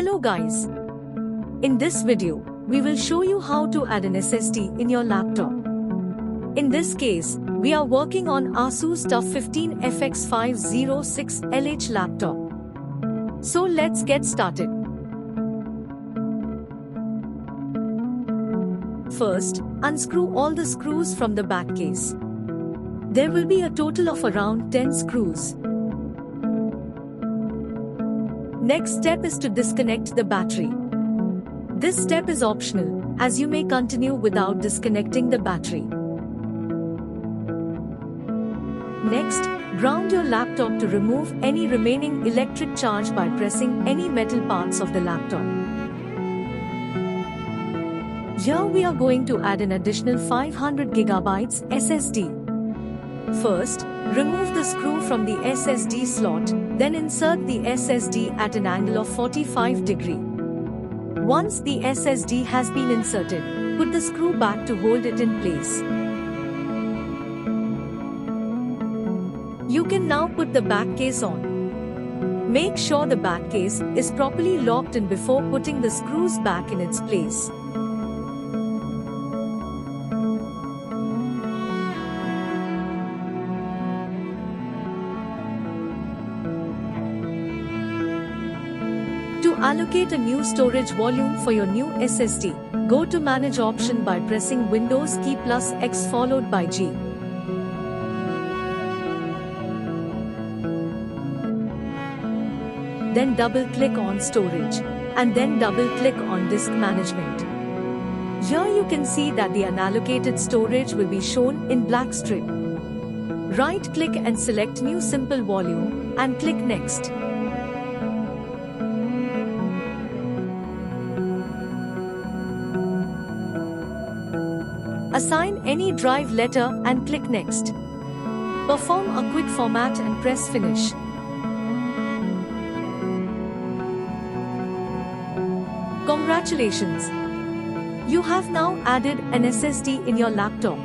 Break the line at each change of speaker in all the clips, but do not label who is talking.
Hello guys! In this video, we will show you how to add an SSD in your laptop. In this case, we are working on Asus TUF 15 FX-506LH laptop. So let's get started. First, unscrew all the screws from the back case. There will be a total of around 10 screws. Next step is to disconnect the battery. This step is optional, as you may continue without disconnecting the battery. Next, ground your laptop to remove any remaining electric charge by pressing any metal parts of the laptop. Here we are going to add an additional 500GB SSD. First, remove the screw from the SSD slot, then insert the SSD at an angle of 45 degrees. Once the SSD has been inserted, put the screw back to hold it in place. You can now put the back case on. Make sure the back case is properly locked in before putting the screws back in its place. To allocate a new storage volume for your new SSD, go to Manage option by pressing Windows key plus X followed by G. Then double-click on Storage, and then double-click on Disk Management. Here you can see that the unallocated storage will be shown in black strip. Right-click and select New Simple Volume, and click Next. Assign any drive letter and click Next. Perform a quick format and press Finish. Congratulations! You have now added an SSD in your laptop.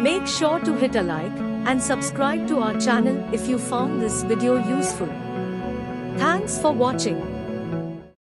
Make sure to hit a like and subscribe to our channel if you found this video useful. Thanks for watching.